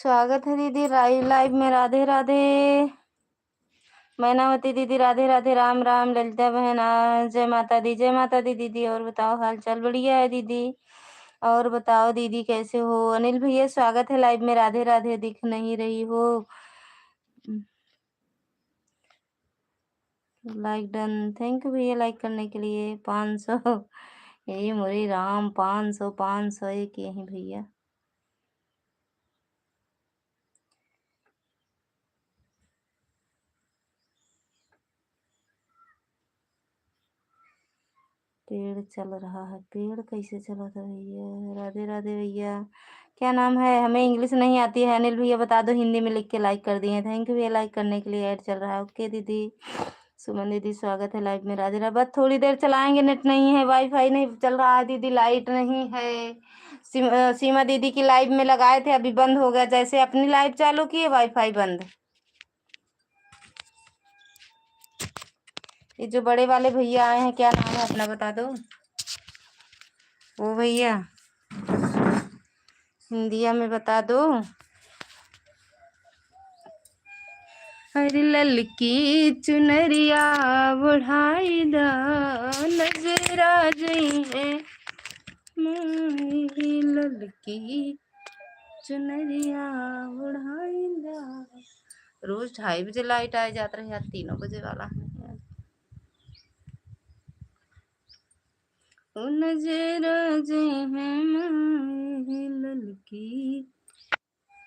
स्वागत है दीदी लाइव में। राधे राधे। मैनावती दीदी राधे राधे। राम राम। ललिता बहन जय माता दी। जय माता दी दीदी। और बताओ हाल चाल? बढ़िया है दीदी। और बताओ दीदी कैसे हो? अनिल भैया स्वागत है लाइव में। राधे राधे। दिख नहीं रही हो। Like done. थैंक यू भैया लाइक करने के लिए। 500 यही मोरी राम। 500 एक यही भैया। पेड़ चल रहा है। पेड़ कैसे चला था भैया? राधे राधे भैया। क्या नाम है? हमें इंग्लिश नहीं आती है। अनिल भैया बता दो। हिंदी में लिख के लाइक कर दिए। थैंक यू भैया लाइक करने के लिए। ऐड चल रहा है। ओके दीदी। सुमन दीदी स्वागत है लाइव में। राधे राधे। बस थोड़ी देर चलाएंगे। नेट नहीं है, वाईफाई नहीं चल रहा है दीदी। लाइट नहीं है। सीमा दीदी की लाइव में लगाए थे, अभी बंद हो गया। जैसे अपनी लाइव चालू किए वाईफाई बंद। ये जो बड़े वाले भैया आए हैं, क्या नाम है अपना बता दो। वो भैया हिंदिया में बता दो। अरे ललकी चुनरिया बढ़ाई दा नजरा जई है माही। ललकी चुनरिया बढ़ाई दा। रोज 2:30 बजे लाइट आ जाता रहे यार। 3 बजे वाला है यार। ओ नजरा जई है माही। ललकी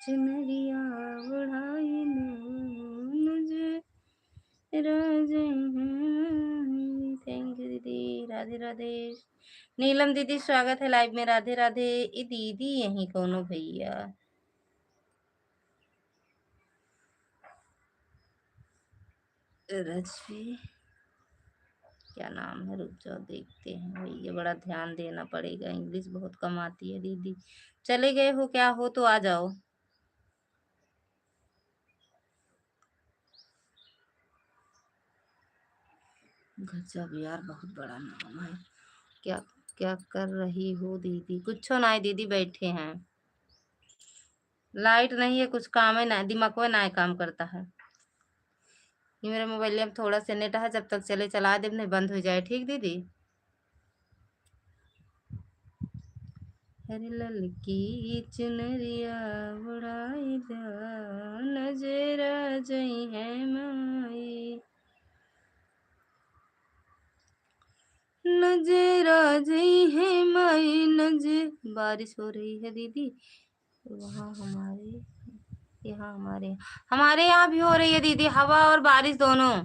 चुनरिया बढ़ाई दा थैंक यू दीदी। राधे राधे। नीलम दीदी स्वागत है लाइव में। राधे राधे। ये दीदी यही कोनो भैया। रजवी क्या नाम है? रुक जाओ देखते हैं भैया। बड़ा ध्यान देना पड़ेगा। इंग्लिश बहुत कम आती है दीदी। चले गए हो क्या? हो तो आ जाओ। गजब यार, बहुत बड़ा नाम है। क्या क्या कर रही हो दीदी? कुछ ना दीदी, बैठे हैं। लाइट नहीं है, कुछ काम है ना, दिमाग में ना काम करता है। ये मेरे मोबाइल में थोड़ा सा नेट है, जब तक चले चला दे, नहीं बंद हो जाए। ठीक दीदी। हरी ललकी चुनरिया बढ़ाई दा नजरा जई है माई। नजरा जई है माई नजर। बारिश हो रही है दीदी। वहाँ हमारे यहाँ भी हो रही है दीदी। हवा और बारिश दोनों।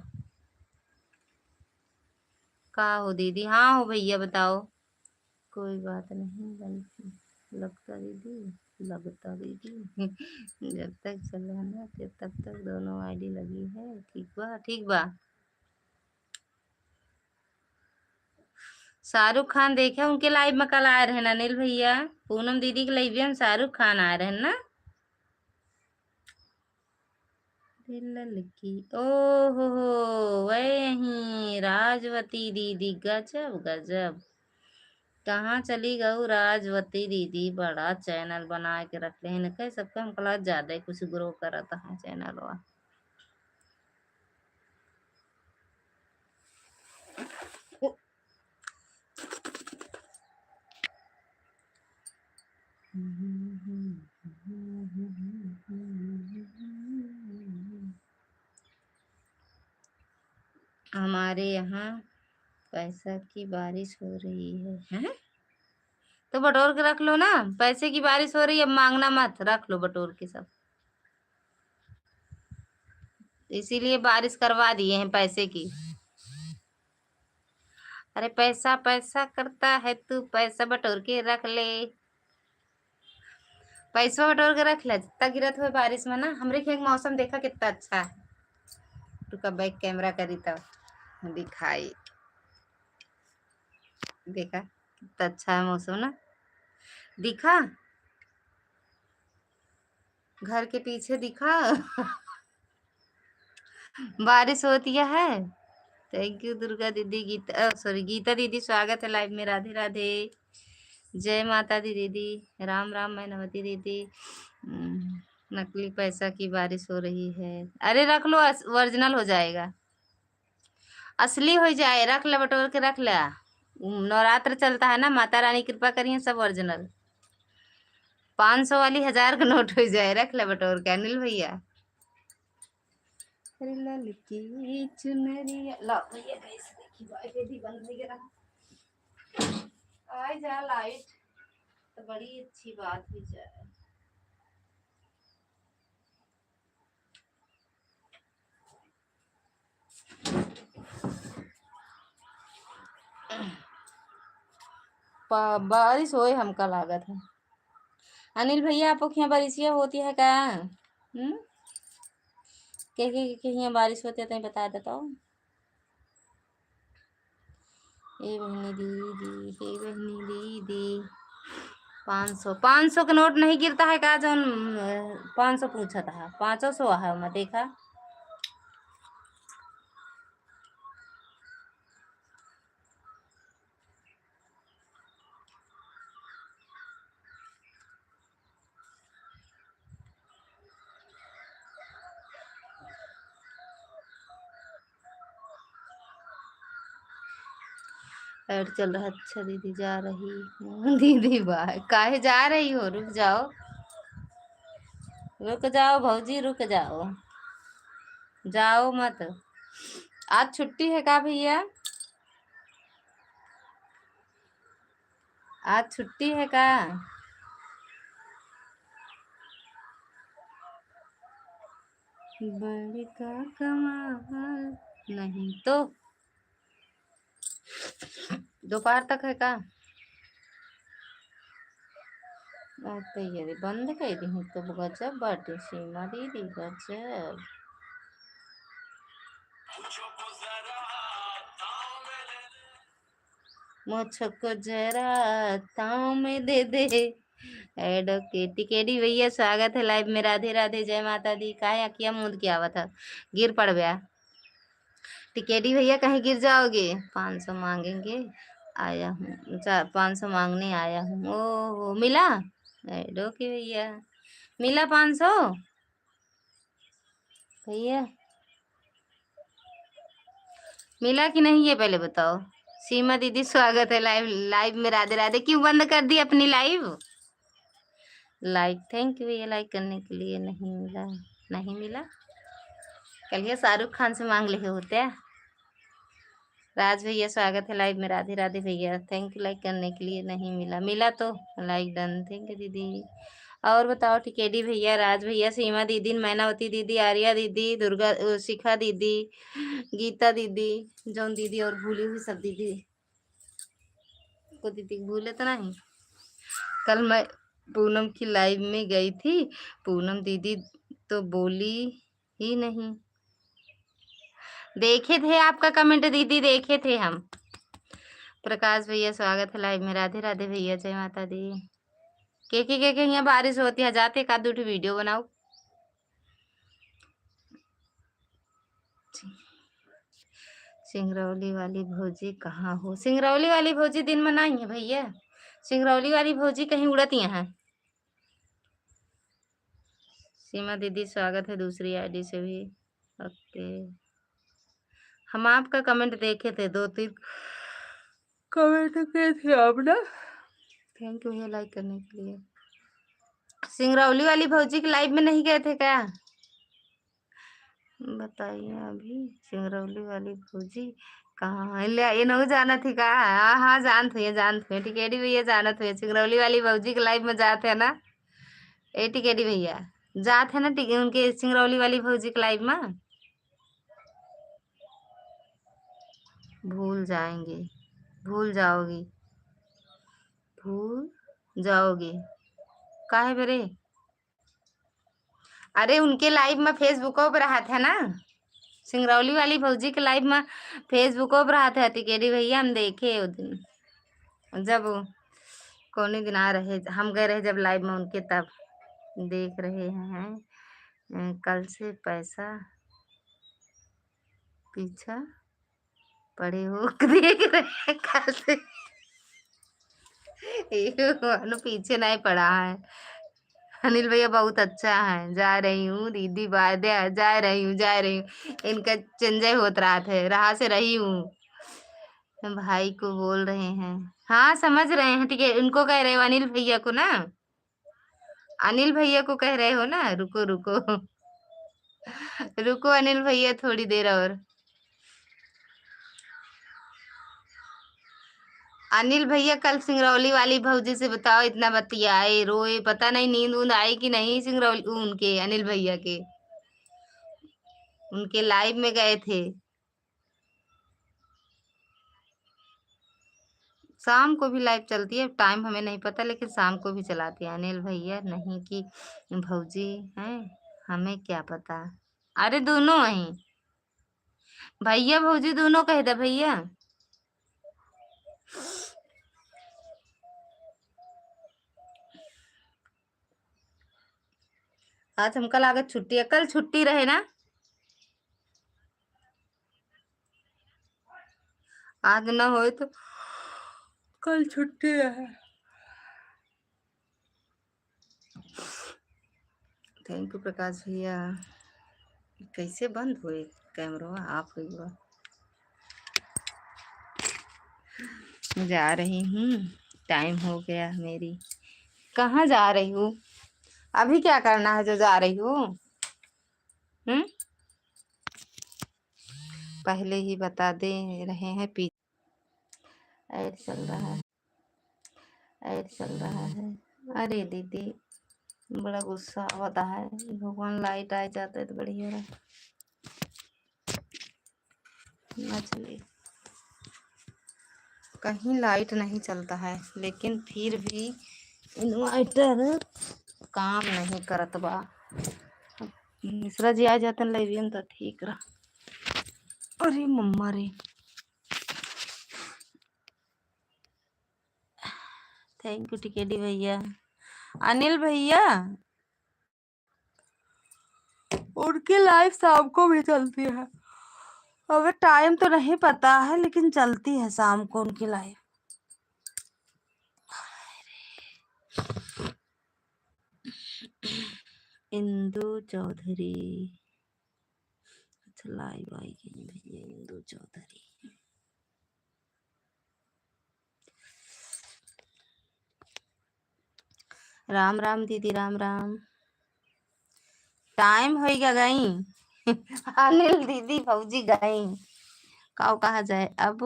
का हो दीदी? हाँ हो भैया बताओ। कोई बात नहीं। लगता दीदी जब तक चलाना फिर तब तक दोनों आईडी लगी है। ठीक बा ठीक बा। शाहरुख खान देखे उनके लाइव में कल आए रहे ना अनिल भैया। पूनम दीदी के लाइव में शाहरुख खान आए रहे ना। लड़की ओ हो वही राजवती दीदी। गजब गजब। कहाँ चली गऊ राजवती दीदी? बड़ा चैनल बना के रख ले कह सबके। हम क्लास ज्यादा ही कुछ ग्रो करता है चैनल वा। हमारे यहाँ पैसा की बारिश हो रही है? तो बटोर के रख लो ना। पैसे की बारिश हो रही है, मांगना मत, रख लो बटोर के सब। इसीलिए बारिश करवा दिए हैं पैसे की। अरे पैसा पैसा करता है तू, पैसा बटोर के रख ले। पैसा बटोर के रख ले। जितना गिरत हुए बारिश में ना। हमरे खेत मौसम देखा कितना अच्छा है। रुका बैक कैमरा करी तब दिखाई। देखा कितना अच्छा है मौसम ना। दिखा घर के पीछे दिखा बारिश होती है। थैंक यू दुर्गा दीदी। गीता सॉरी गीता दीदी स्वागत है लाइव में। राधे राधे। जय माता दी दीदी। राम राम। मैनावती दीदी। नकली पैसा की बारिश हो रही है। अरे रख लो, ओरिजिनल हो जाएगा, असली हो जाए। रख ले, बटोर के रख ले। नवरात्र चलता है ना, माता रानी कृपा करिए, सब ओरिजिनल। 500 वाली 1000 का नोट हो जाए, रख ले बटोर के अनिल भैया। ललकी चुनरिया ला भैया, कैसे देखी वाईफाई भी बंद हो गया। आ जा लाइट तो बड़ी अच्छी बात हो जाए। बारिश होए हमका लागत है। अनिल भैया आपको यहाँ बारिशिया होती है क्या? के यहाँ बारिश होती है तो बता देता हूँ। ए बहनी दीदी, हे बहनी दीदी। 500 का नोट नहीं गिरता है का? जो 500 पूछा था, 500 है मैं देखा। ऐड चल रहा है। अच्छा दीदी जा रही हूँ। दीदी बाय, काहे जा रही हो? रुक जाओ, रुक जाओ भौजी, रुक जाओ, जाओ मत। आज छुट्टी है का भैया? आज छुट्टी है का? बड़ी का कमाल नहीं तो दोपहर तक है का? तैयारी बंद कर दी हूँ तो गजब बाटे सीमा दीदी, गजब। मुझको जरा ताव में दे दे। एडो टिकेडी भैया स्वागत है लाइव में। राधे राधे, जय माता दी। काहे अकिया मूंद के आवत है, गिर पड़ गया। टिकेडी भैया कहीं गिर जाओगे। 500 मांगेंगे, आया हूँ। 500 मांगने आया हूँ। ओहो मिला एडो के भैया, मिला 500 भैया, मिला कि नहीं ये पहले बताओ। सीमा दीदी स्वागत है लाइव, लाइव में। राधे राधे। क्यों बंद कर दी अपनी लाइव? लाइक, थैंक यू भैया लाइक करने के लिए। नहीं मिला, नहीं मिला। कल ये शाहरुख खान से मांग ले होते हैं। राज भैया स्वागत है लाइव में। राधे राधे भैया, थैंक यू लाइक करने के लिए। नहीं मिला, मिला तो लाइक डन। थैंक यू दीदी। और बताओ टिकेडी भैया, राज भैया, सीमा दीदी, मैनावती दीदी, आर्या दीदी, दुर्गा, शिखा दीदी, गीता दीदी, जौन दीदी और भूली हुई सब दीदी को। दीदी भूले तो नहीं। कल मैं पूनम की लाइव में गई थी, पूनम दीदी तो बोली ही नहीं। देखे थे आपका कमेंट दीदी, देखे थे हम। प्रकाश भैया स्वागत है लाइव में। राधे राधे भैया, जय माता दी। के यहाँ बारिश होती है, जाते का दूठ वीडियो बनाओ। सिंगरौली वाली भौजी कहाँ हो? सिंगरौली वाली भौजी दिन में नहीं है भैया। सिंगरौली वाली भौजी कहीं उड़ती हैं। सीमा दीदी स्वागत है दूसरी आईडी से भी। ओके, हम आपका कमेंट देखे थे, 2-3 कमेंट किए थे आप ना। थैंक यू लाइक करने के लिए। सिंगरौली वाली भौजी की लाइव में नहीं गए थे क्या? बताइए अभी। सिंगरौली वाली भौजी कहाँ है? ले ये नहीं जाना थी का? हाँ हाँ जानत हुए, जानत हुए। टिकेडी भैया जानत हुए, सिंगरौली वाली भौजी के लाइव में जाते है ना। ए टिकेडी भैया जाते है ना उनके सिंगरौली वाली भौजी के लाइव में। भूल जाएंगे, भूल जाओगी, भूल जाओगी। काहे बेरे? अरे उनके लाइव में फेसबुक पर रहा था ना, सिंगरौली वाली भौजी के लाइव में फेसबुक पर रहा था टिकेडी भैया। हम देखे उस दिन, जब कौने दिन आ रहे, हम गए रहे जब लाइव में उनके, तब देख रहे हैं। कल से पैसा पीछा पड़े हो, देख रहे हैं कल से। पीछे नहीं पड़ा है। अनिल भैया बहुत अच्छा है। जा रही हूँ दीदी, बाय दे, जा रही हूँ, जा रही हूँ। इनका चंजय होत रहा थे, रहा से रही हूँ। भाई को बोल रहे हैं। हाँ समझ रहे हैं, ठीक है। उनको कह रहे हो अनिल भैया को ना, अनिल भैया को कह रहे हो ना। रुको रुको रुको अनिल भैया थोड़ी देर और। अनिल भैया कल सिंगरौली वाली भौजी से बताओ, इतना बतियाए रोए, पता नहीं नींद ऊंद आई कि नहीं। सिंगरौली उनके अनिल भैया के, उनके लाइव में गए थे। शाम को भी लाइव चलती है, टाइम हमें नहीं पता, लेकिन शाम को भी चलाती है अनिल भैया, नहीं कि भौजी हैं। हमें क्या पता। अरे दोनों हैं, भैया भौजी दोनों कह दे भैया। आज हमका लागत छुट्टी है, कल छुट्टी रहे ना। आज ना हो तो कल छुट्टी रहे। थैंक यू प्रकाश भैया। कैसे बंद हुए कैमरा, आप हुई हुआ। जा रही हूँ, टाइम हो गया मेरी। कहाँ जा रही हूँ? अभी क्या करना है जो जा रही हूँ? हम्म, पहले ही बता दे रहे हैं। ऐड चल रहा है, ऐड चल रहा है। अरे दीदी बड़ा गुस्सा होता है, भगवान लाइट आ जाता है तो बढ़िया रहा। ना चले, कहीं लाइट नहीं चलता है, लेकिन फिर भी इन्वर्टर काम नहीं करत बा। मिश्रा जी आ जाते लाइव तो ठीक रहा। अरे मम्मा रे, थैंक यू टिकेडी भैया। अनिल भैया उनकी लाइफ शाम को भी चलती है। अबे टाइम तो नहीं पता है, लेकिन चलती है शाम को उनकी लाइफ। इंदु चौधरी, अच्छा लाइव आएगी भैया इंदु चौधरी। राम राम दीदी, राम राम। टाइम होएगा गई अनिल दीदी भौजी गई, काऊ कहा जाए अब।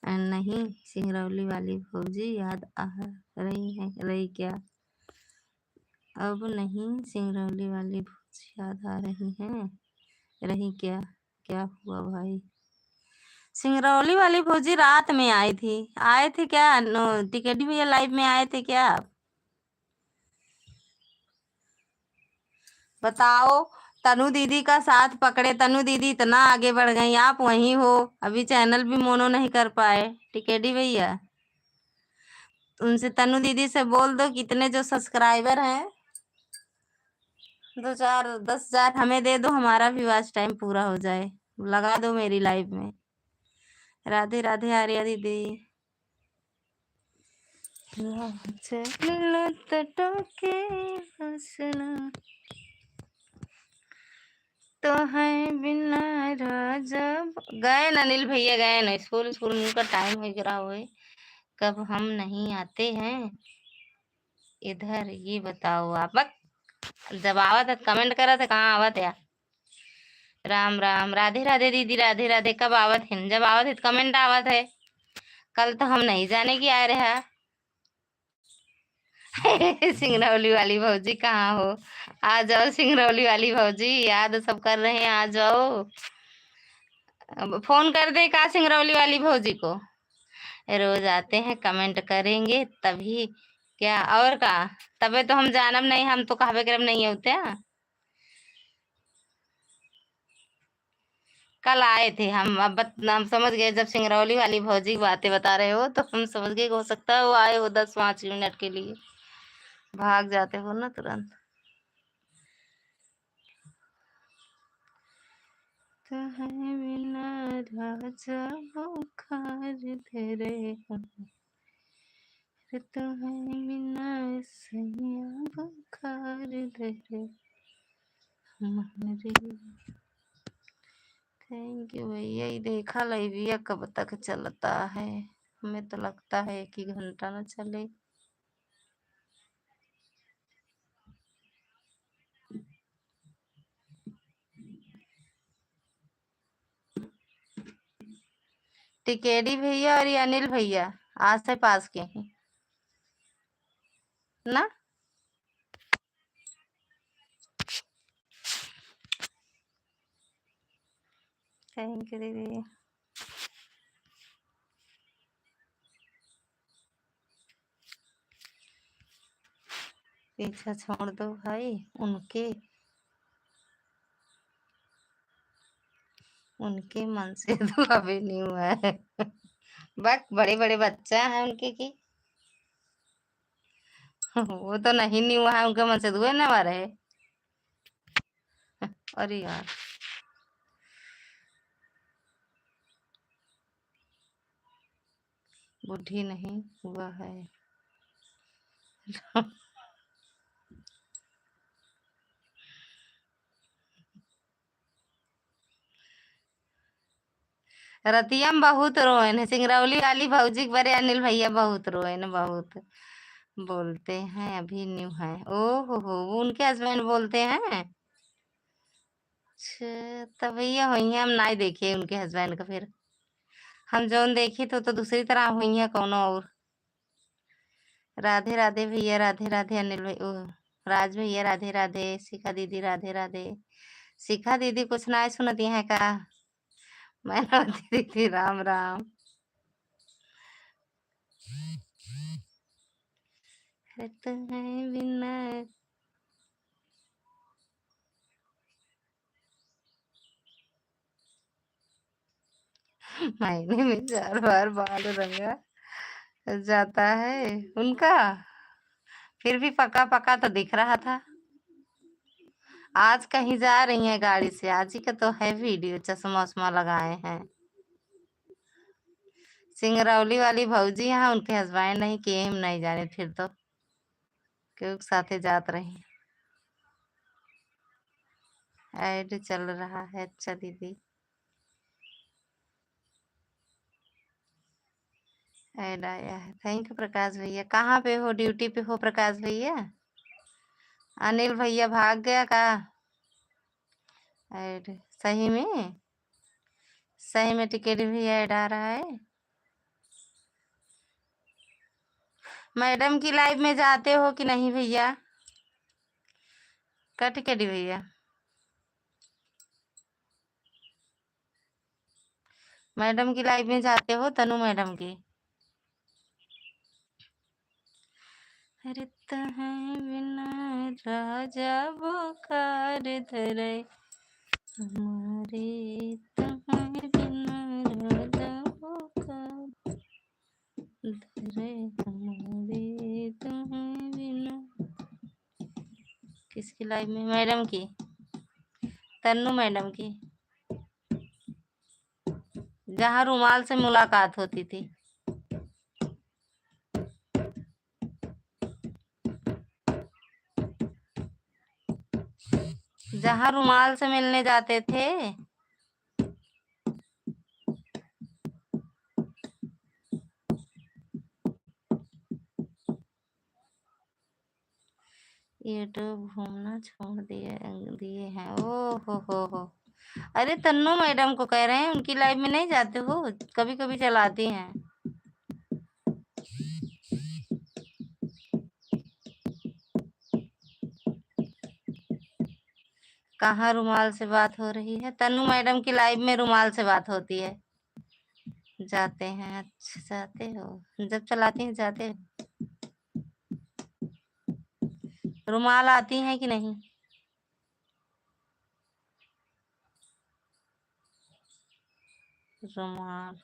नहीं सिंगरौली वाली भौजी याद आ रही है, रही क्या? अब नहीं सिंगरौली वाली भौजी याद आ रही हैं, रही क्या? क्या हुआ भाई? सिंगरौली वाली भौजी रात में आई थी, आए थे क्या? टिकट भैया लाइव में आए थे क्या? बताओ। तनु दीदी का साथ पकड़े, तनु दीदी इतना आगे बढ़ गई, आप वहीं हो। अभी चैनल भी मोनो नहीं कर पाए टिकेडी भैया। उनसे तनु दीदी से बोल दो कितने जो सब्सक्राइबर हैं, 2 4 10 हजार हमें दे दो, हमारा भी वॉच टाइम पूरा हो जाए। लगा दो मेरी लाइव में। राधे राधे आर्या दीदी। चलो के हंसना तो है बिना राजा। गए न अनिल भैया, गए न स्कूल, स्कूल उनका टाइम हो गया हुए। कब हम नहीं आते हैं इधर, ये बताओ आप। जब आवत है कमेंट करा था, कहाँ आवत है? राम राम, राधे राधे दीदी, राधे राधे। कब आवत है? जब आवत है तो कमेंट आवत है। कल तो हम नहीं जाने की आ रहा सिंगरौली वाली भौजी कहाँ हो? आ जाओ सिंगरौली वाली भौजी, याद सब कर रहे हैं, आ जाओ। अब फोन कर दे का सिंगरौली वाली भौजी को, रोज आते हैं कमेंट करेंगे तभी क्या, और का? तबे तो हम जानब नहीं, हम तो कहबे करब नहीं होते। कल आए थे हम, अब हम समझ गए जब सिंगरौली वाली भौजी की बातें बता रहे हो, तो हम समझ गए कि हो सकता है वो आए हो 10 5 मिनट के लिए, भाग जाते हो ना तुरंत। तो है बिना राजा बुखार तेरे तुम्हें बिना सैया बुखार धरे हमारे। थैंक यू भैया। ये देखा लाइविया कब तक चलता है? हमें तो लगता है 1 घंटा ना चले। टिकेडी भैया और ये अनिल भैया आज से पास के हैं ना। थैंक यू दीदी। पीछा छोड़ दो भाई उनके मन से तो अभी नहीं हुआ है। बट बड़े बड़े बच्चा है उनके की। वो तो नहीं हुआ है, उनके मन से दुए न मारे है। अरे यार बुढ़ी नहीं हुआ है। रतिया में बहुत रोए न सिंगरौली वाली भौजी के बारे अनिल भैया बहुत रोए न बहुत बोलते हैं अभी न्यू है। ओहो हो वो उनके हस्बैंड बोलते हैं। अच्छा तब भैया हुई हम ना देखे उनके हस्बैंड का। फिर हम जौन देखी तो दूसरी तरह हुई है कौनो और। राधे राधे भैया राधे राधे अनिल भाई ओ राज भैया राधे राधे। शिखा दीदी राधे राधे। शिखा दीदी कुछ ना सुनती है का? मैं दीदी राम राम। तुम्हें बिना महीने में 4 बार बाल रंगा जाता है उनका। फिर भी पका पका तो दिख रहा था। आज कहीं जा रही हैं गाड़ी से। आज ही का तो है वीडियो। चश्मा उश्मा लगाए हैं। सिंगरौली वाली भौजी यहाँ उनके हस्बैंड नहीं किए हम नहीं जाने। फिर तो क्यों साथे जात रही। ऐड चल रहा है। अच्छा दीदी ऐड आया है। थैंक यू प्रकाश भैया। कहाँ पे हो? ड्यूटी पे हो प्रकाश भैया? अनिल भैया भाग गया का? ऐड सही में टिकट भी ऐड आ रहा है। मैडम की लाइव में जाते हो कि नहीं भैया? का टिकट भैया? मैडम की लाइव में जाते हो? तनु मैडम की। रित है बिना राजा बुखार धरे हमारे। तुम्हें बिना राजा बुखार धरे हमारे। तुम्हें बिना किसकी लाइव में? मैडम की तन्नू मैडम की जहाँ रुमाल से मुलाकात होती थी। जहाँ रुमाल से मिलने जाते थे। यूट्यूब घूमना छोड़ दिए हैं। ओ हो। अरे तन्नू मैडम को कह रहे हैं उनकी लाइव में नहीं जाते हो? कभी कभी चलाती हैं। कहाँ रुमाल से बात हो रही है? तन्नू मैडम की लाइव में रुमाल से बात होती है। जाते हैं? अच्छा जाते हो। जब चलाती हैं जाते हो। रुमाल आती हैं कि नहीं? रुमाल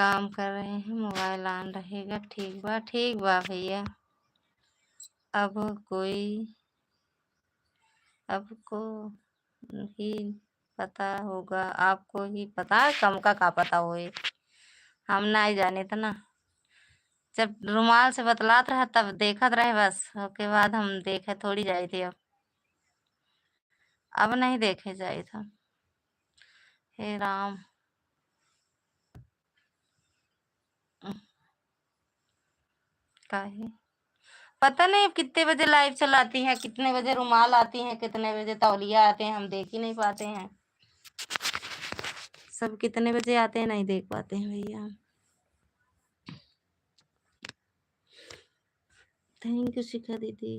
काम कर रहे हैं, मोबाइल ऑन रहेगा। ठीक बा भैया। अब को ही पता होगा, आपको ही पता है, कम का पता होए, हम ना ही जाने था ना। जब रुमाल से बतलात रहा तब देखत रहे बस, उसके बाद हम देखे थोड़ी जाई थी। अब नहीं देखे जाए था। हे राम, काहे पता नहीं अब कितने बजे लाइव चलाती हैं, कितने बजे रुमाल आती हैं, कितने बजे तौलिया आते हैं, हम देख ही नहीं पाते हैं। सब कितने बजे आते हैं नहीं देख पाते हैं भैया। थैंक यू शिखा दीदी।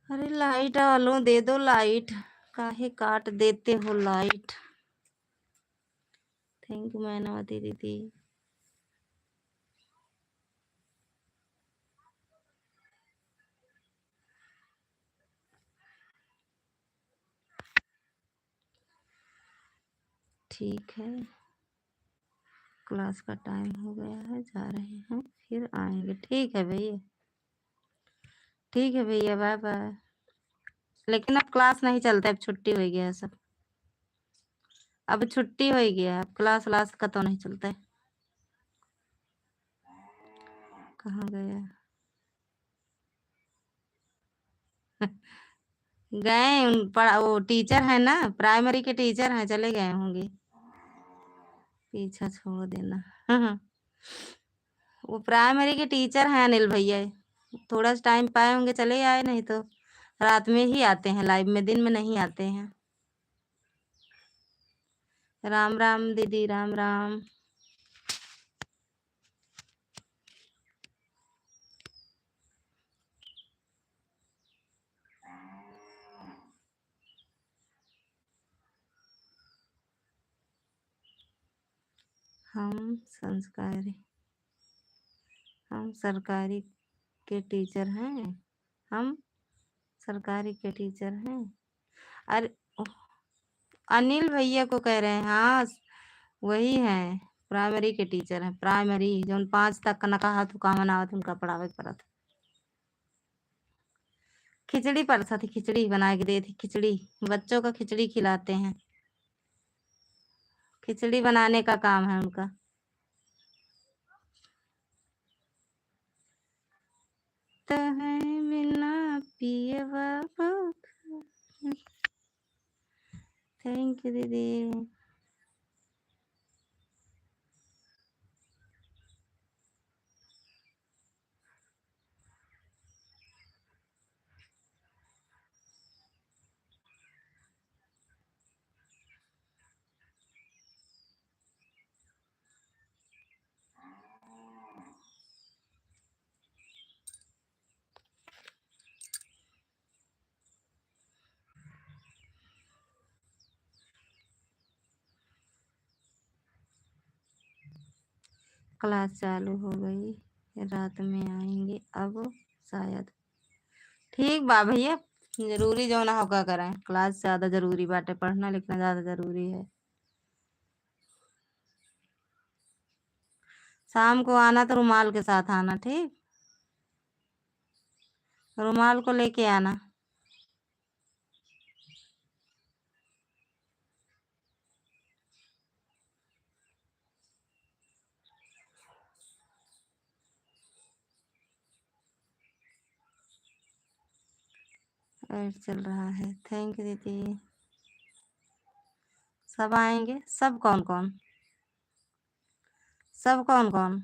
अरे लाइट आलो, दे दो लाइट, काहे काट देते हो लाइट। थैंक यू मैनावती दीदी। ठीक है, क्लास का टाइम हो गया है, जा रहे हैं, फिर आएंगे। ठीक है भैया, ठीक है भैया, बाय बाय। लेकिन अब क्लास नहीं चलता, अब छुट्टी हो गया है सब, अब छुट्टी हो गया, अब क्लास व्लास का तो नहीं चलता है। कहाँ गया? गए वो टीचर है ना, प्राइमरी के टीचर हैं, चले गए होंगे। पीछा छोड़ देना। वो प्राइमरी के टीचर हैं अनिल भैया, थोड़ा सा टाइम पाए होंगे चले आए, नहीं तो रात में ही आते हैं लाइव में, दिन में नहीं आते हैं। राम राम दीदी, राम राम। हम संस्कारी, हम सरकारी के टीचर हैं, हम सरकारी के टीचर हैं। अरे अनिल भैया को कह रहे हैं, हाँ वही हैं, प्राइमरी के टीचर हैं, प्राइमरी जो 5 तक न कहा तो का मनावत उनका पढ़ावे पड़त। खिचड़ी परसा थी, खिचड़ी बना के दी थी, खिचड़ी बच्चों का खिचड़ी खिलाते हैं, खिचड़ी बनाने का काम है उनका। तो है बिना पिए बाबू। थैंक यू दीदी। क्लास चालू हो गई, रात में आएंगे अब शायद। ठीक बा भैया, जरूरी जो ना होगा करें, क्लास ज्यादा जरूरी बाटे, पढ़ना लिखना ज्यादा जरूरी है। शाम को आना तो रुमाल के साथ आना, ठीक, रुमाल को लेके आना। ऐड चल रहा है, थैंक यू दीदी। सब आएंगे, सब कौन कौन, सब कौन कौन,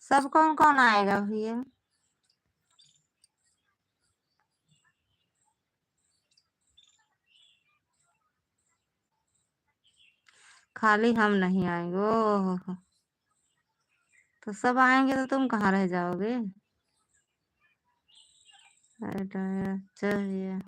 सब कौन कौन आएगा भैया? खाली हम नहीं आएंगे? ओह, तो सब आएंगे तो तुम कहाँ रह जाओगे? चाहिए।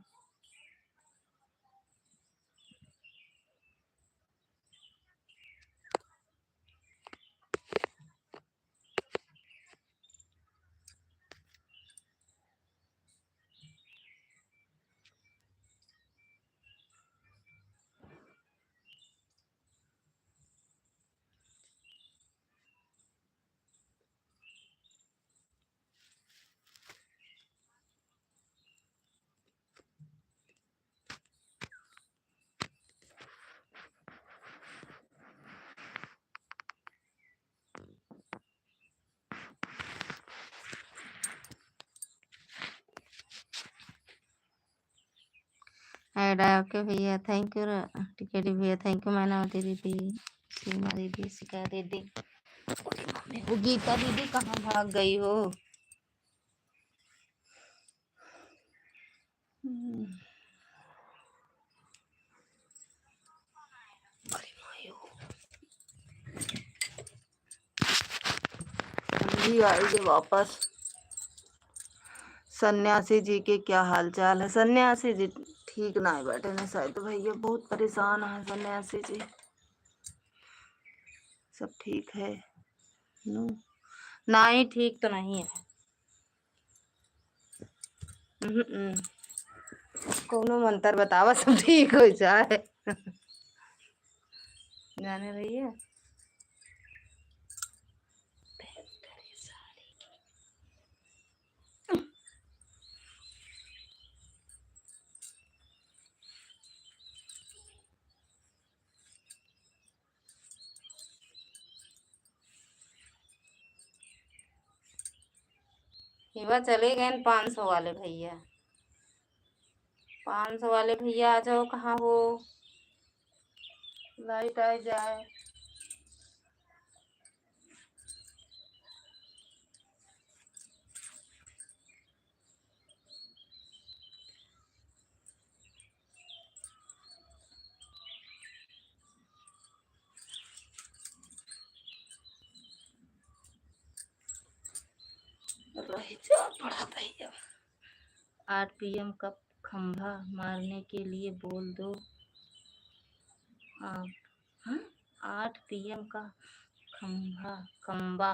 ऐड ओके भैया, थैंक यू टिकट भैया, थैंक यू मैनावती दीदी, सीमा दीदी, शिका दीदी, मम्मी वो गीता दीदी कहाँ भाग गई हो? अरे मायो, जी आएगी वापस। सन्यासी जी के क्या हाल चाल है? सन्यासी जी ठीक ना है, बैठे ना शायद भैया, बहुत परेशान है सन्यासी जी। सब ठीक है? नहीं ठीक तो नहीं है। कोनो मंत्र बतावा सब ठीक हो जाए। जाने भैया हिवा चले गए 500 वाले भैया, 500 वाले भैया आ जाओ, कहाँ हो? लाइट आ जाए। रह जा पड़ा भैया। 8 PM का खंभा मारने के लिए बोल दो आप। हाँ? 8 PM का खंभा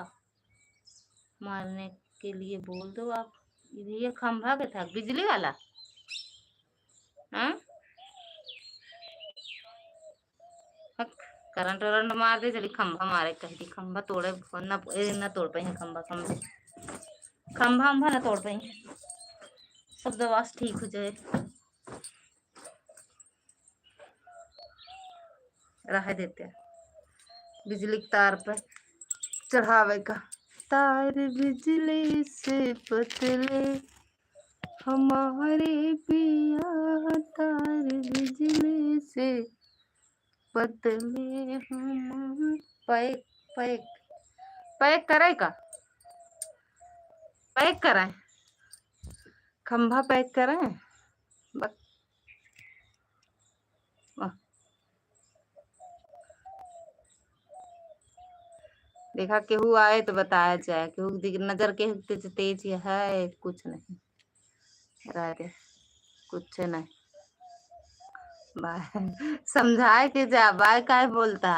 मारने के लिए बोल दो आप। ये खंभा क्या था? बिजली वाला? हाँ? हक, करंट वरंट मार दे चली, खंभा मारे कह दी, खंभा तोड़े न तोड़ पाई खंभा, खंभा न तोड़ पाई, सब दवा से ठीक हो जाए। रह देते बिजली के तार पर चढ़ावे का। तार बिजली से पतले हमारे पिया, तार बिजली से पतले हम। पैक पैक पैक करे का? पैक कराए, खंभा पैक कराए। देखा केहू आए तो बताया जाए, केहू नजर के तेज है कुछ नहीं, राधे कुछ नहीं। बाय समझाए के जा, बाय काय बोलता,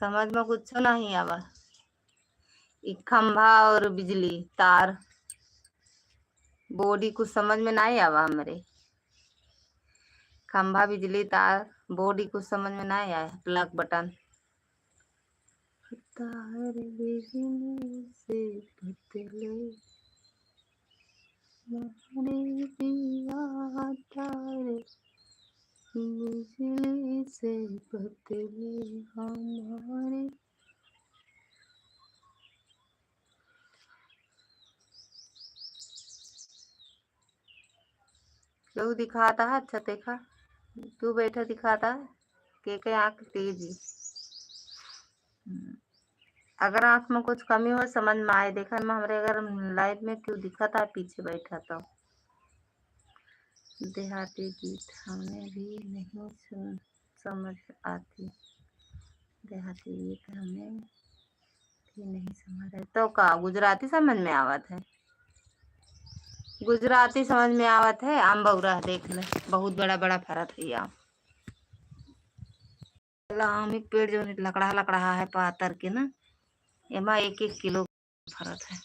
समझ में कुछ नहीं आवा। खंभा और बिजली तार बॉडी कुछ समझ में नहीं आवा हमरे। खंभा बिजली तार बॉडी कुछ समझ में नहीं आया। प्लग बटन तार बिजली से पतले हमारे पिया, तार बिजली से पतले हमारे। क्यों दिखाता है? अच्छा देखा तू बैठा दिखाता है के आँख तेजी। अगर आँख में कुछ कमी हो समझ में आए, देखा में हमारे अगर लाइफ में क्यों दिखा था पीछे बैठा तो। देहाती गीत हमें भी नहीं समझ आती, देहाती गीत हमें भी नहीं समझ आती तो का गुजराती समझ में आवत है? गुजराती समझ में आवत है। आम बउरा देख ले, बहुत बड़ा बड़ा फरक है आम। आम एक पेड़ जो लकड़ा लकड़ा है पातर के ना, एमा 1-1 किलो फरक है।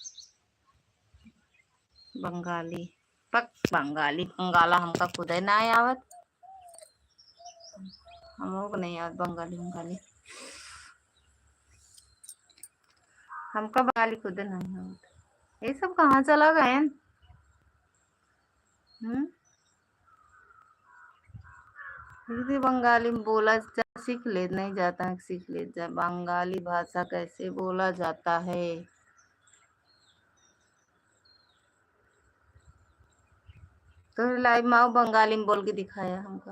बंगाली पक बंगाली बंगाला हमका खुद ना आवत, हम लोग नहीं आवत बंगाली हमका बंगाली खुद नहीं आवत। ये सब कहाँ चला गए? दीदी बंगाली में बोला जा, सीख ले, नहीं जाता है सीख ले जा, बंगाली भाषा कैसे बोला जाता है। तो लाइव में आओ, बंगाली में बोल के दिखाया हमको।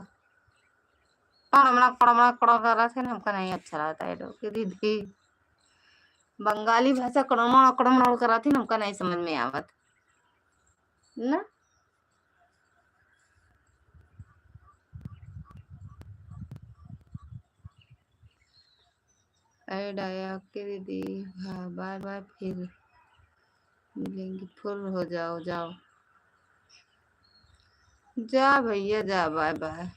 कड़मड़ा कड़मड़ा कड़ा कर रहा था ना, हमको नहीं अच्छा लगता है कि दीदी बंगाली भाषा कड़मड़ा कड़मड़ा कर रहा थी ना, हमको नहीं समझ में आवत ना। ऐड आया के दीदी, हाँ बाय बाय, फिर मिलेंगे, फुल हो जाओ, जाओ जा भैया जा, बाय बाय।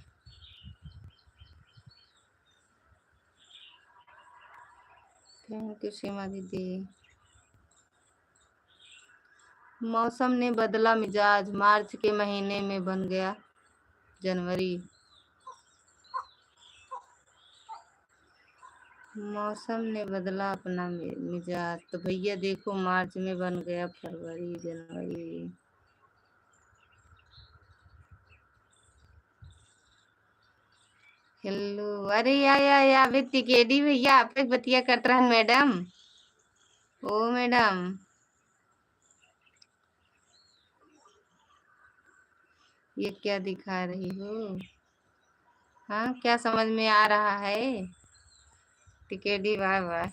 थैंक यू सीमा दीदी। मौसम ने बदला मिजाज, मार्च के महीने में बन गया जनवरी। मौसम ने बदला अपना मिजाज, तो भैया देखो मार्च में बन गया फरवरी जनवरी। हेलो, अरे या वे टिकेडी भैया आप एक बतिया करत रहन मैडम। ओ मैडम, ये क्या दिखा रही हो? हाँ, क्या समझ में आ रहा है? टिकेडी बाय बाय।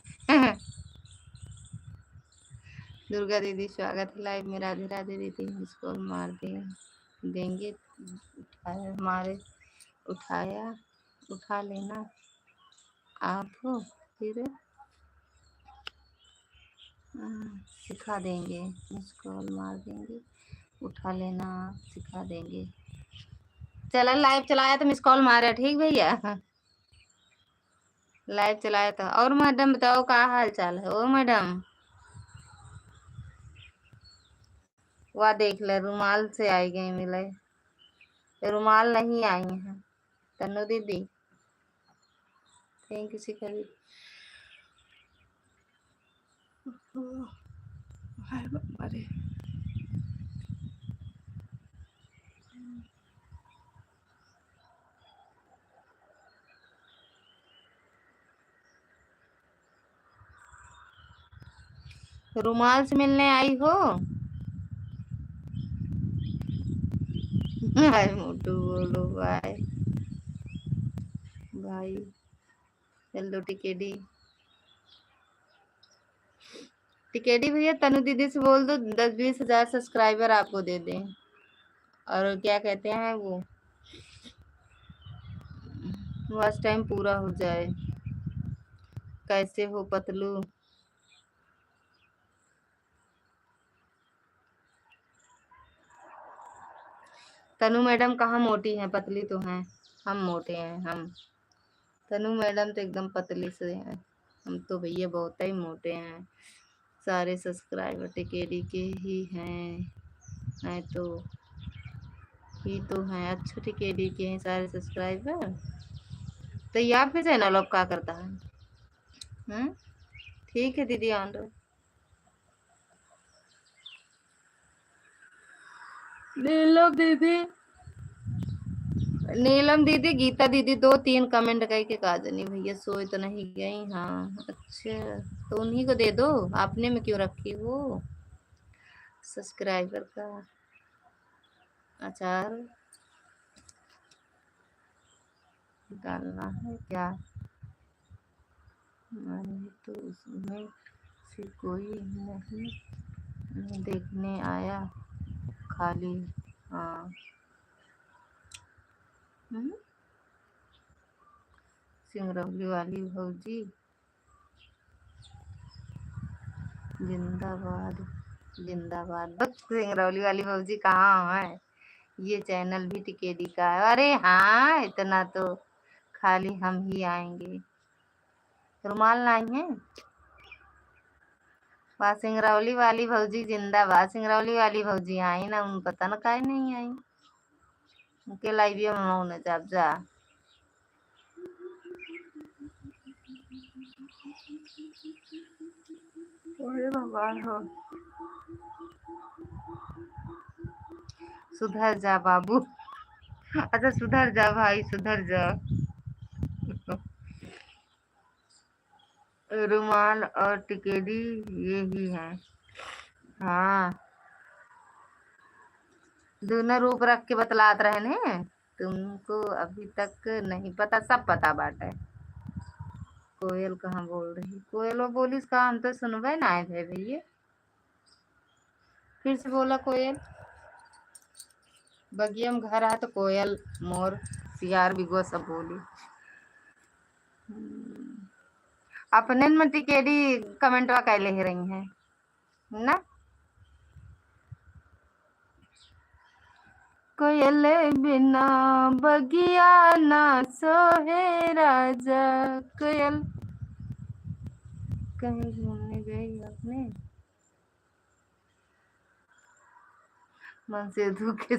दुर्गा दीदी स्वागत है लाइव में। राधे राधे दीदी, इसको मार देंगे। उठाया हमारे, उठाया, उठा लेना आप हो, फिर सिखा देंगे, इसको मार देंगे, उठा लेना, सिखा देंगे। चला लाइव चलाया तो मिस कॉल मारा, ठीक भैया। लाइव चलाया था। और मैडम बताओ क्या हाल चाल है? ओ मैडम, वह देख ले, रुमाल से आई गई मिले, रुमाल नहीं आई हैं तनु दीदी। थैंक यू शिखा। अरे रुमाल से मिलने आई हो? हाय मोटू, बोलो बाय भाई। हेलो टिकेडी, टिकेडी भैया तनु दीदी से बोल दो 10-20 हजार सब्सक्राइबर आपको दे दें। और क्या कहते हैं वो, वॉच टाइम पूरा हो जाए। कैसे हो पतलू? तनु मैडम कहाँ मोटी हैं, पतली तो हैं। हम मोटे हैं हम। तनु मैडम तो एकदम पतली से हैं, हम तो भैया बहुत ही मोटे हैं। सारे सब्सक्राइबर टिकेडी के ही हैं तो ही तो हैं। अच्छा, टिकेडी के हैं सारे सब्सक्राइबर। तो ये आपके चैनल अब क्या करता है? ठीक है दीदी, ऑन रहो। नीलम दीदी, नीलम दीदी, गीता दीदी 2-3 कमेंट करके कहा जनी भैया सोए तो नहीं गई। हाँ अच्छा, तो उन्हीं को दे दो, आपने में क्यों रखी वो सब्सक्राइबर का अचार डालना है क्या? नहीं तो उसमें से कोई नहीं देखने आया, खाली। हाँ, सिंगरौली वाली भौजी जिंदाबाद, जिंदाबाद। बस सिंगरौली वाली भौजी कहाँ है? ये चैनल भी टिकेडी का है। अरे हाँ, इतना तो खाली हम ही आएंगे। रुमाल नहीं है? वाह, सिंगरौली वाली भौजी जिंदाबाद। सिंगरौली वाली भौजी आई ना, उन पता न काहे नहीं आई। उनके लाइव में न जाब जा। अरे भगवान हो, सुधर जा बाबू। अच्छा सुधर जा भाई, सुधर जा। रुमाल और टिकेडी ये ही है। हाँ, दोनों रूप रख के बतलात रहने, तुमको अभी तक नहीं पता, सब पता बाटे। कोयल कहाँ बोल रही, कोयल वो बोलिस का हम तो सुनबे ना आए थे भैया। फिर से बोला कोयल। बगिया में घर है तो कोयल मोर सियार बिगो सब बोली। अपने में टिकेडी कमेंटवा कैले ही रही हैं ना। कोयल बिना बगिया ना सोहे राजा, कोयल कहीं घूमने गई अपने मन से धोखे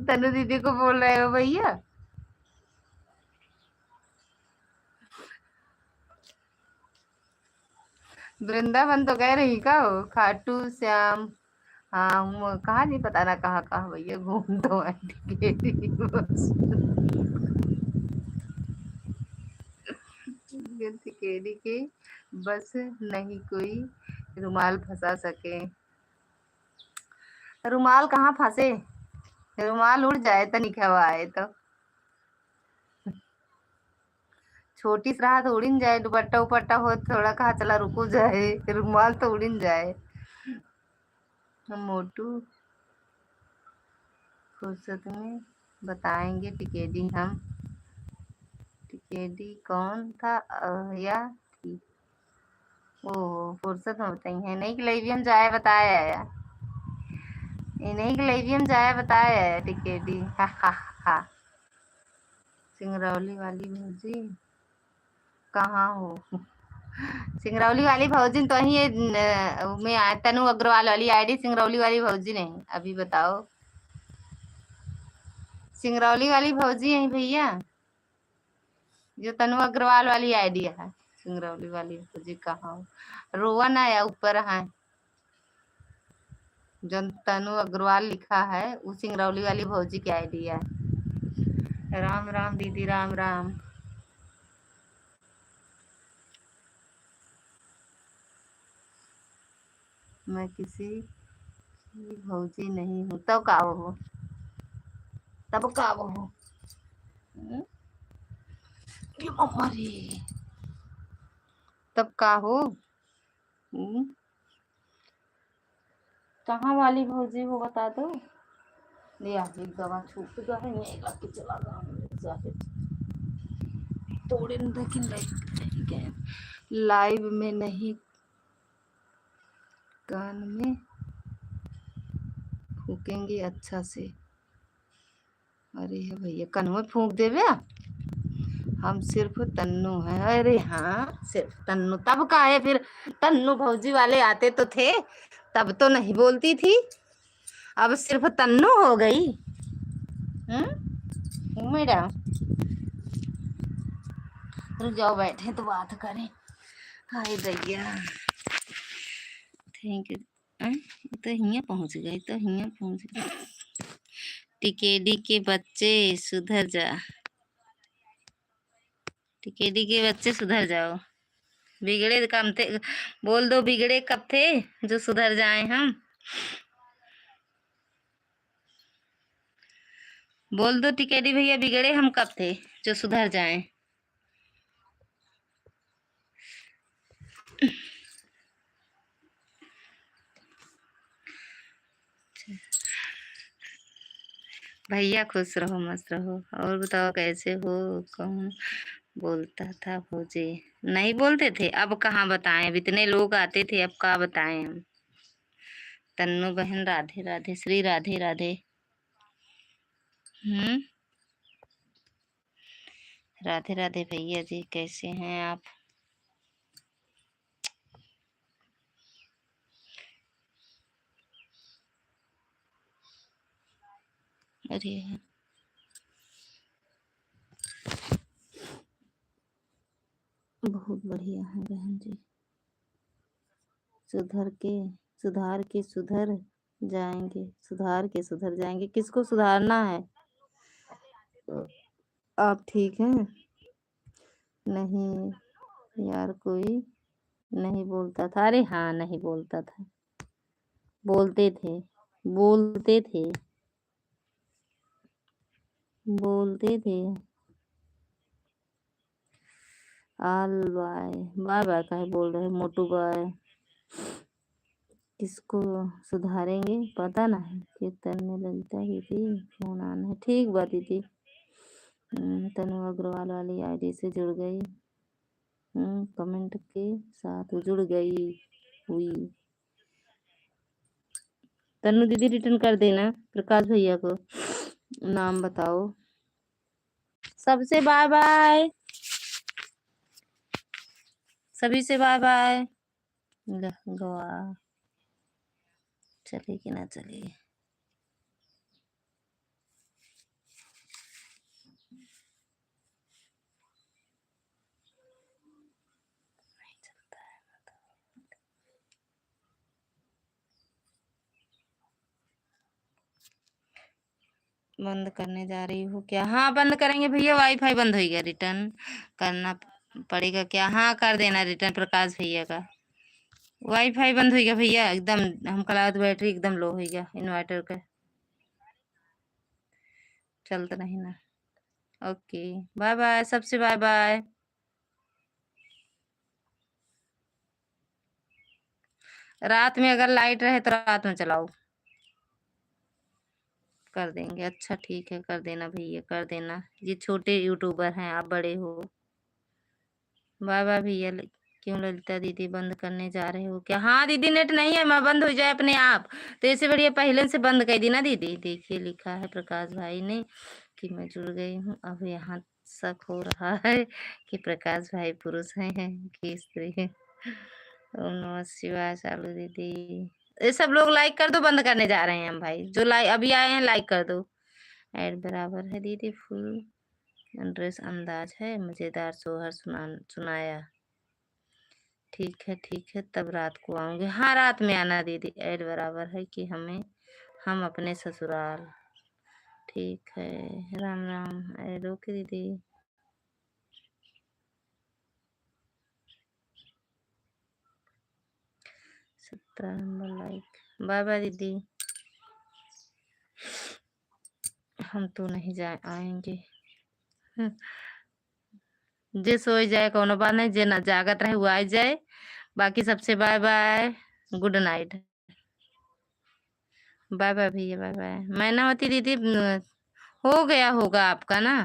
तनु दीदी को बोल रहे हो भैया। वृंदावन तो कह रही का हो, खाटू श्याम। हाँ कहाँ नहीं पता ना कहाँ कहाँ भैया घूम तो टिकेरी के बस नहीं कोई रुमाल फंसा सके। रुमाल कहाँ फंसे, रुमाल उड़ जाए तो निकलवा आए तो छोटी सी राहत उड़िन जाए, दुपट्टा उपट्टा हो थोड़ा कहा चला रुको जाए, रुमाल तो उड़िन जाए। हम मोटू फुर्सत में बताएंगे टिकेडी हम। टिकेडी कौन था या थी, ओ फुर्सत में बताई है। नहीं कि लेवियम जाए बताया है, नहीं कि लेवियम जाए बताया है टिकेडी। हा हा हा। सिंगरौली वाली भौजी कहाँ हो, सिंगरौली वाली भौजी तो ही में तनु अग्रवाल वाली आईडी, सिंगरौली वाली भौजी नहीं। अभी बताओ सिंगरौली वाली भौजी है भैया, जो तनु अग्रवाल वाली आईडी है। सिंगरौली वाली भौजी कहाँ हो, रोवन है या ऊपर है, जो तनु अग्रवाल लिखा है वो सिंगरौली वाली भौजी की आईडी है। राम राम दीदी, राम राम। मैं किसी की भौजी नहीं हूँ, तब का हो, तब का हो। तब का हो, कहाँ वाली भौजी हो बता दो। लिया एक दवा छूट गया है, ये लाके चला गया तोड़े लेकिन लाइव में नहीं, कान में फूकेंगे अच्छा से। अरे भैया कान में फूक देवे, हम सिर्फ तन्नू हैं। अरे हाँ सिर्फ तन्नू, तब का है फिर, तन्नू भौजी वाले आते तो थे तब तो नहीं बोलती थी, अब सिर्फ तन्नू हो गई। मैडम रुक जाओ, बैठे तो बात करें। हाय भैया थैंक यू। तो हियाँ पहुँच गए, तो हियाँ पहुँच गए। टिकेडी के बच्चे सुधर जा, टिकेडी के बच्चे सुधर जाओ। बिगड़े कम थे, बोल दो बिगड़े कब थे जो सुधर जाए हम। बोल दो टिकेडी भैया बिगड़े हम कब थे जो सुधर जाएं। भैया खुश रहो मस्त रहो। और बताओ कैसे हो, कौन बोलता था भौजी, नहीं बोलते थे अब कहाँ बताएं, अब इतने लोग आते थे अब कहाँ बताएं हम। तन्नू बहन राधे राधे, श्री राधे राधे। राधे राधे भैया जी, कैसे हैं आप। अरे बहुत बढ़िया है बहन जी, सुधार के सुधर जाएंगे, सुधार के सुधर जाएंगे। किसको सुधारना है, आप ठीक हैं। नहीं यार कोई नहीं बोलता था। अरे हाँ, नहीं बोलता था। बोलते थे, बोलते थे, बोलते थे। ऑल बाय, बाय बाय काहे बोल रहे मोटू बाय? किसको सुधारेंगे पता नहीं। कीर्तन में ललिता दीदी फोन आना है। ठीक बात दीदी। तनु अग्रवाल वाली आईडी से जुड़ गई। कमेंट के साथ जुड़ गई हुई। तनु दीदी रिटर्न कर देना प्रकाश भैया को। नाम बताओ। सबसे बाय बाय, सभी से बाय बाय। गवा चले कि ना चले। बंद करने जा रही हूँ क्या? हाँ बंद करेंगे भैया, वाईफाई बंद हो गया। रिटर्न करना पड़ेगा क्या? हाँ कर देना रिटर्न प्रकाश भैया का। वाईफाई बंद हो गया भैया एकदम। हम कल तो बैटरी एकदम लो हो गया इन्वर्टर का। चलता नहीं ना। ओके बाय बाय, सबसे बाय बाय। रात में अगर लाइट रहे तो रात में चलाओ। कर देंगे। अच्छा ठीक है, कर देना भैया, कर देना। ये छोटे यूट्यूबर हैं, आप बड़े हो। बाय बाय भैया। क्यों ललिता दीदी बंद करने जा रहे हो क्या? हाँ दीदी नेट नहीं है, मैं बंद हो जाए अपने आप तो इससे बढ़िया पहले से बंद कर दी ना दीदी। देखिए लिखा है प्रकाश भाई ने कि मैं जुड़ गई हूँ। अब यहाँ शक हो रहा है कि प्रकाश भाई पुरुष हैं कि स्त्री है। ओम नमः शिवाय। चालू दीदी, ये सब लोग लाइक कर दो। बंद करने जा रहे हैं हम भाई। जो लाइक अभी आए हैं लाइक कर दो। ऐड बराबर है दीदी। फुल ड्रेस अंदाज है मजेदार सोहर सुनाया। ठीक है तब रात को आऊंगी। हाँ रात में आना दीदी। ऐड बराबर है कि हम अपने ससुराल। ठीक है। राम राम। ऐड ओके दीदी। 17 नंबर लाइक। बाय बाय दीदी। हम तो नहीं जा आएंगे। जे सोई जाए कोनो बात नहीं, जे ना जागत रहे वो आ जाए। बाकी सबसे bye bye, good night. Bye bye भैया, बाय बाय। मैनावती दीदी हो गया होगा आपका ना।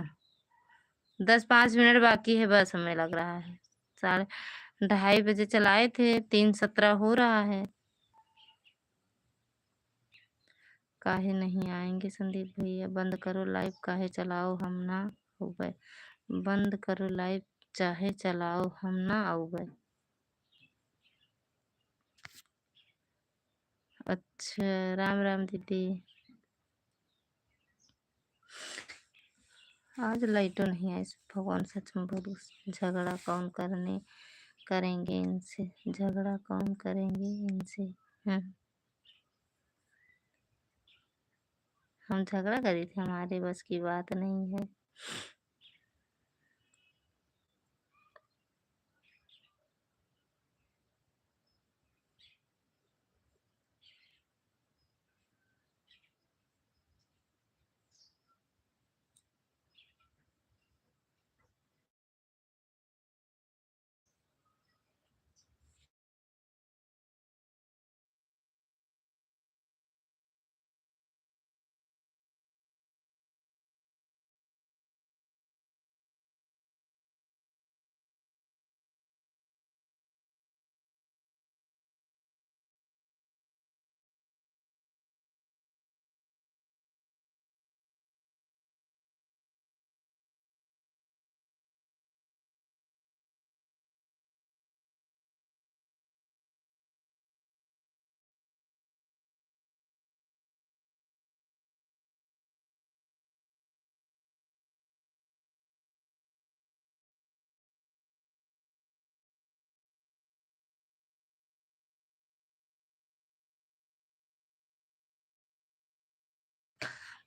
10-5 मिनट बाकी है बस, हमें लग रहा है। 2:30 बजे चलाए थे, 3:17 हो रहा है। काहे नहीं आएंगे संदीप भैया? बंद करो लाइव काहे चलाओ हम ना हो गए। बंद करो लाइव चाहे चलाओ हम ना हो गए। अच्छा राम राम दीदी। आज लाइटों नहीं आई। भगवान सच में बोलूं, झगड़ा कौन करेंगे इनसे? झगड़ा कौन करेंगे इनसे? हम्म, हम झगड़ा करी थी? हमारे बस की बात नहीं है।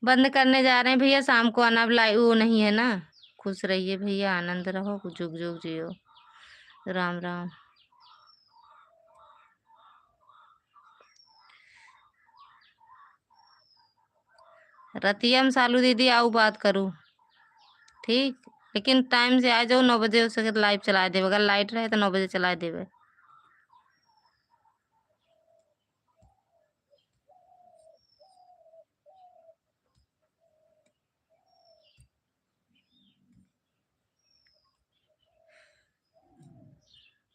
बंद करने जा रहे हैं भैया, शाम को आना। अब लाइव वो नहीं है ना। खुश रहिए भैया, आनंद रहो, जुग जुग जियो। राम राम। रतिया में सालू दीदी आऊ बात करूँ, ठीक। लेकिन टाइम से आ जाओ, 9 बजे हो सके तो लाइव चला देवे, अगर लाइट रहे तो 9 बजे चला देवे।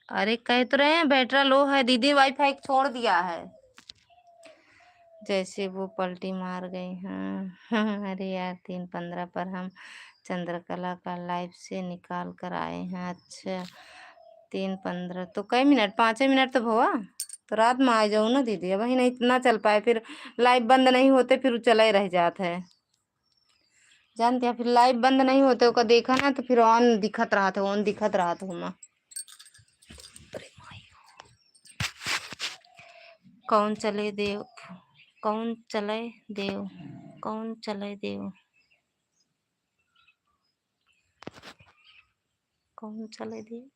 अरे कह तो रहे हैं बैटरा लो है दीदी, वाईफाई छोड़ दिया है। जैसे वो पलटी मार गई। हाँ अरे यार 3:15 पर हम चंद्रकला का लाइव से निकाल कर आए हैं। अच्छा 3:15 तो कई मिनट, 5 मिनट तो हुआ। तो रात में आ जाओ ना दीदी, वही नहीं इतना चल पाए, फिर लाइव बंद नहीं होते, फिर चला ही रह जाता है। जानते हैं फिर लाइव बंद नहीं होते, ओका देखा ना तो फिर ऑन दिखत रहा था, ऑन दिखत रहा था हमा। कौन चले देव, कौन चले देव, कौन चले देव, कौन चले देव।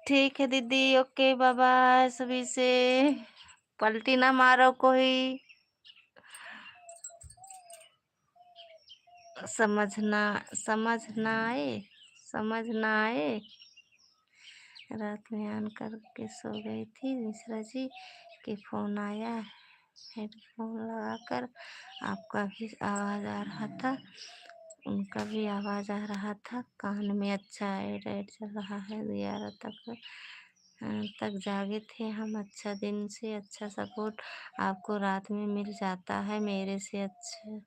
ठीक है दीदी, ओके बाय बाय सभी से। पलटी ना मारो कोई, समझना, समझना आए, समझना आए। रात में ऑन करके सो गई थी, मिश्रा जी के फोन आया, हेडफोन लगाकर आपका भी आवाज़ आ रहा था, उनका भी आवाज़ आ रहा था कान में। अच्छा ऐड ऐड चल रहा है 11 तक जागे थे हम। अच्छा दिन से अच्छा सपोर्ट आपको रात में मिल जाता है, मेरे से अच्छा।